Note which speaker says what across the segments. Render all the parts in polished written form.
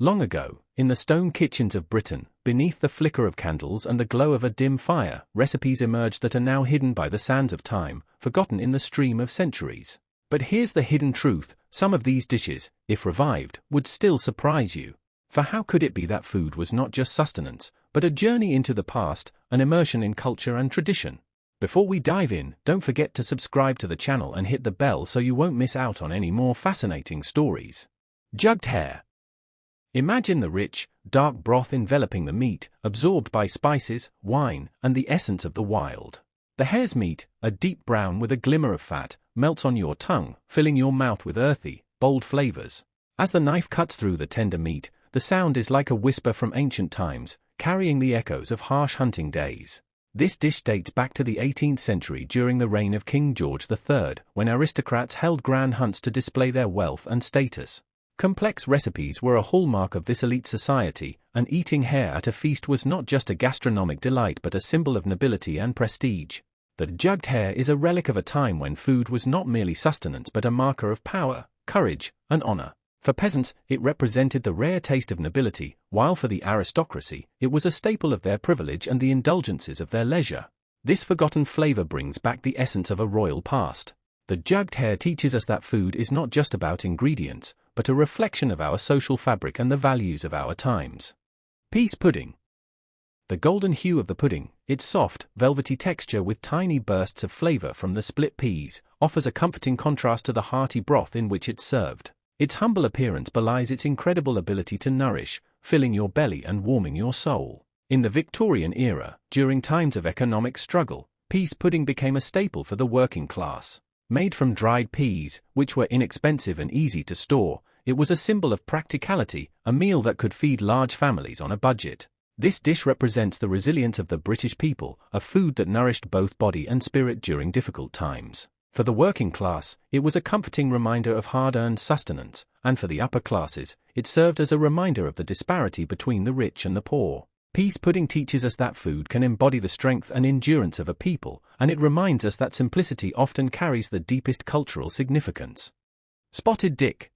Speaker 1: Long ago, in the stone kitchens of Britain, beneath the flicker of candles and the glow of a dim fire, recipes emerged that are now hidden by the sands of time, forgotten in the stream of centuries. But here's the hidden truth: some of these dishes, if revived, would still surprise you. For how could it be that food was not just sustenance, but a journey into the past, an immersion in culture and tradition? Before we dive in, don't forget to subscribe to the channel and hit the bell so you won't miss out on any more fascinating stories. Jugged hare. Imagine the rich, dark broth enveloping the meat, absorbed by spices, wine, and the essence of the wild. The hare's meat, a deep brown with a glimmer of fat, melts on your tongue, filling your mouth with earthy, bold flavors. As the knife cuts through the tender meat, the sound is like a whisper from ancient times, carrying the echoes of harsh hunting days. This dish dates back to the 18th century during the reign of King George III, when aristocrats held grand hunts to display their wealth and status. Complex recipes were a hallmark of this elite society, and eating hare at a feast was not just a gastronomic delight but a symbol of nobility and prestige. The jugged hare is a relic of a time when food was not merely sustenance but a marker of power, courage, and honor. For peasants, it represented the rare taste of nobility, while for the aristocracy, it was a staple of their privilege and the indulgences of their leisure. This forgotten flavor brings back the essence of a royal past. The jugged hare teaches us that food is not just about ingredients, but a reflection of our social fabric and the values of our times. Peas pudding. The golden hue of the pudding, its soft, velvety texture with tiny bursts of flavor from the split peas, offers a comforting contrast to the hearty broth in which it's served. Its humble appearance belies its incredible ability to nourish, filling your belly and warming your soul. In the Victorian era, during times of economic struggle, peas pudding became a staple for the working class. Made from dried peas, which were inexpensive and easy to store, it was a symbol of practicality, a meal that could feed large families on a budget. This dish represents the resilience of the British people, a food that nourished both body and spirit during difficult times. For the working class, it was a comforting reminder of hard-earned sustenance, and for the upper classes, it served as a reminder of the disparity between the rich and the poor. Peas pudding teaches us that food can embody the strength and endurance of a people, and it reminds us that simplicity often carries the deepest cultural significance. Spotted dick.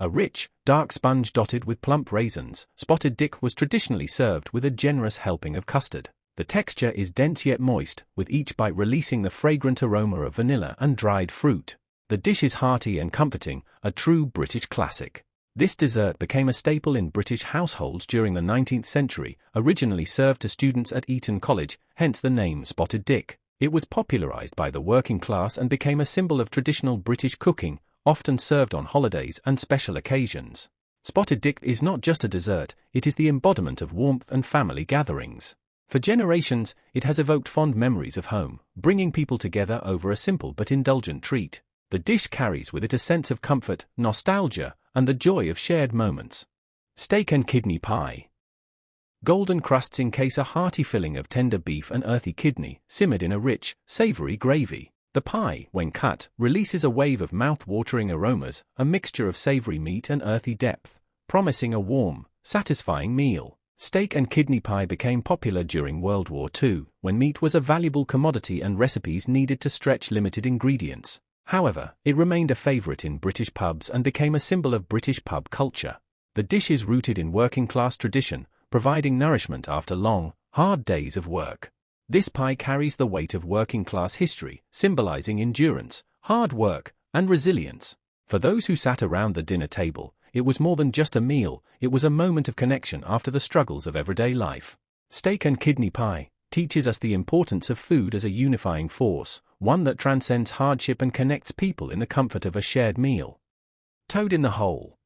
Speaker 1: A rich, dark sponge dotted with plump raisins, spotted dick was traditionally served with a generous helping of custard. The texture is dense yet moist, with each bite releasing the fragrant aroma of vanilla and dried fruit. The dish is hearty and comforting, a true British classic. This dessert became a staple in British households during the 19th century, originally served to students at Eton College, hence the name spotted dick. It was popularized by the working class and became a symbol of traditional British cooking, often served on holidays and special occasions. Spotted dick is not just a dessert, it is the embodiment of warmth and family gatherings. For generations, it has evoked fond memories of home, bringing people together over a simple but indulgent treat. The dish carries with it a sense of comfort, nostalgia, and the joy of shared moments. Steak and kidney pie. Golden crusts encase a hearty filling of tender beef and earthy kidney, simmered in a rich, savory gravy. The pie, when cut, releases a wave of mouth-watering aromas, a mixture of savory meat and earthy depth, promising a warm, satisfying meal. Steak and kidney pie became popular during World War II, when meat was a valuable commodity and recipes needed to stretch limited ingredients. However, it remained a favorite in British pubs and became a symbol of British pub culture. The dish is rooted in working-class tradition, providing nourishment after long, hard days of work. This pie carries the weight of working-class history, symbolizing endurance, hard work, and resilience. For those who sat around the dinner table, it was more than just a meal, it was a moment of connection after the struggles of everyday life. Steak and kidney pie teaches us the importance of food as a unifying force, one that transcends hardship and connects people in the comfort of a shared meal. Toad in the hole.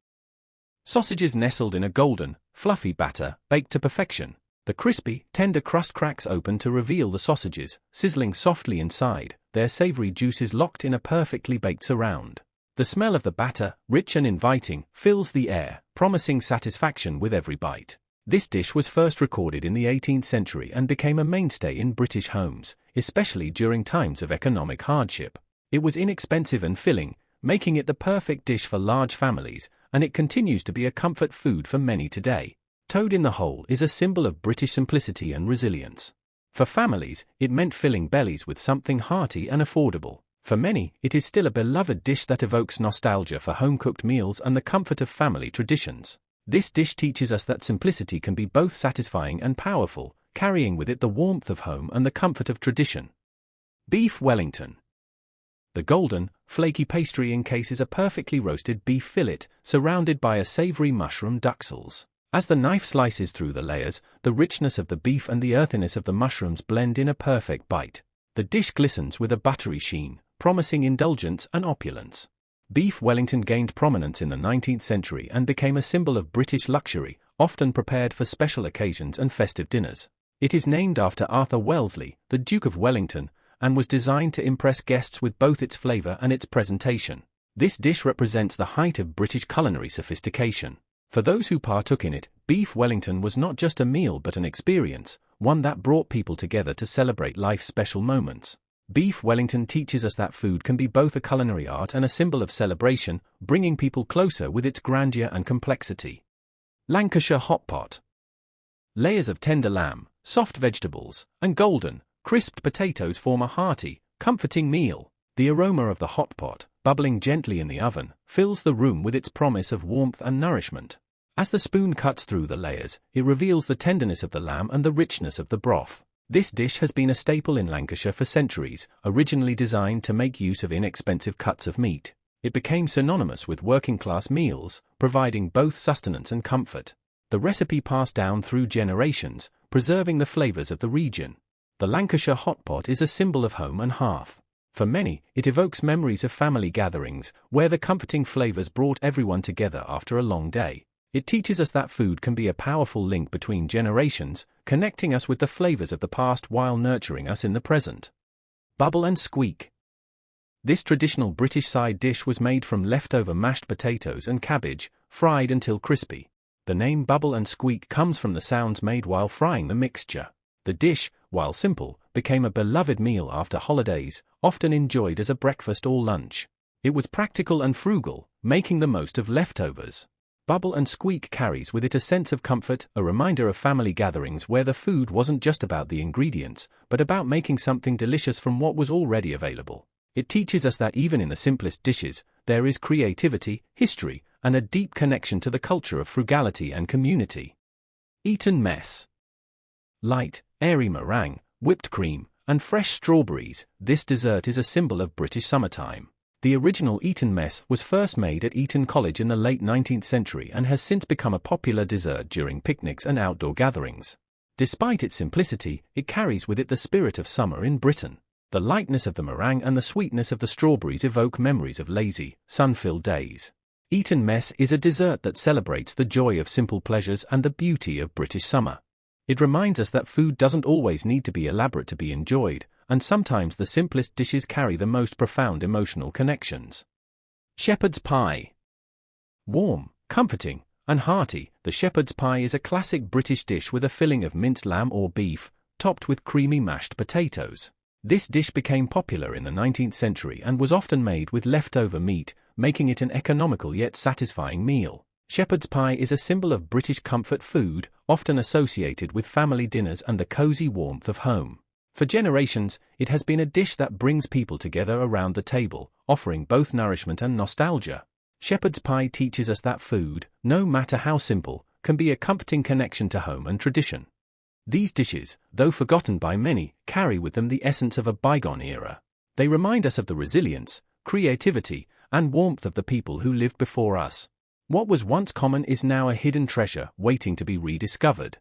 Speaker 1: Sausages nestled in a golden, fluffy batter, baked to perfection. The crispy, tender crust cracks open to reveal the sausages, sizzling softly inside, their savory juices locked in a perfectly baked surround. The smell of the batter, rich and inviting, fills the air, promising satisfaction with every bite. This dish was first recorded in the 18th century and became a mainstay in British homes, especially during times of economic hardship. It was inexpensive and filling, making it the perfect dish for large families, and it continues to be a comfort food for many today. Toad in the hole is a symbol of British simplicity and resilience. For families, it meant filling bellies with something hearty and affordable. For many, it is still a beloved dish that evokes nostalgia for home-cooked meals and the comfort of family traditions. This dish teaches us that simplicity can be both satisfying and powerful, carrying with it the warmth of home and the comfort of tradition. Beef Wellington. The golden, flaky pastry encases a perfectly roasted beef fillet, surrounded by a savory mushroom duxelles. As the knife slices through the layers, the richness of the beef and the earthiness of the mushrooms blend in a perfect bite. The dish glistens with a buttery sheen, promising indulgence and opulence. Beef Wellington gained prominence in the 19th century and became a symbol of British luxury, often prepared for special occasions and festive dinners. It is named after Arthur Wellesley, the Duke of Wellington, and was designed to impress guests with both its flavour and its presentation. This dish represents the height of British culinary sophistication. For those who partook in it, Beef Wellington was not just a meal but an experience, one that brought people together to celebrate life's special moments. Beef Wellington teaches us that food can be both a culinary art and a symbol of celebration, bringing people closer with its grandeur and complexity. Lancashire Hot Pot. Layers of tender lamb, soft vegetables, and golden, crisped potatoes form a hearty, comforting meal. The aroma of the hot pot, bubbling gently in the oven, fills the room with its promise of warmth and nourishment. As the spoon cuts through the layers, it reveals the tenderness of the lamb and the richness of the broth. This dish has been a staple in Lancashire for centuries, originally designed to make use of inexpensive cuts of meat. It became synonymous with working-class meals, providing both sustenance and comfort. The recipe passed down through generations, preserving the flavours of the region. The Lancashire hot pot is a symbol of home and hearth. For many, it evokes memories of family gatherings, where the comforting flavours brought everyone together after a long day. It teaches us that food can be a powerful link between generations, connecting us with the flavours of the past while nurturing us in the present. Bubble and squeak. This traditional British side dish was made from leftover mashed potatoes and cabbage, fried until crispy. The name bubble and squeak comes from the sounds made while frying the mixture. The dish, while simple, became a beloved meal after holidays, often enjoyed as a breakfast or lunch. It was practical and frugal, making the most of leftovers. Bubble and squeak carries with it a sense of comfort, a reminder of family gatherings where the food wasn't just about the ingredients, but about making something delicious from what was already available. It teaches us that even in the simplest dishes, there is creativity, history, and a deep connection to the culture of frugality and community. Eton mess. Light, airy meringue, whipped cream, and fresh strawberries, this dessert is a symbol of British summertime. The original Eton mess was first made at Eton College in the late 19th century and has since become a popular dessert during picnics and outdoor gatherings. Despite its simplicity, it carries with it the spirit of summer in Britain. The lightness of the meringue and the sweetness of the strawberries evoke memories of lazy, sun-filled days. Eton mess is a dessert that celebrates the joy of simple pleasures and the beauty of British summer. It reminds us that food doesn't always need to be elaborate to be enjoyed, and sometimes the simplest dishes carry the most profound emotional connections. Shepherd's pie. Warm, comforting, and hearty, the shepherd's pie is a classic British dish with a filling of minced lamb or beef, topped with creamy mashed potatoes. This dish became popular in the 19th century and was often made with leftover meat, making it an economical yet satisfying meal. Shepherd's pie is a symbol of British comfort food, often associated with family dinners and the cosy warmth of home. For generations, it has been a dish that brings people together around the table, offering both nourishment and nostalgia. Shepherd's pie teaches us that food, no matter how simple, can be a comforting connection to home and tradition. These dishes, though forgotten by many, carry with them the essence of a bygone era. They remind us of the resilience, creativity, and warmth of the people who lived before us. What was once common is now a hidden treasure waiting to be rediscovered.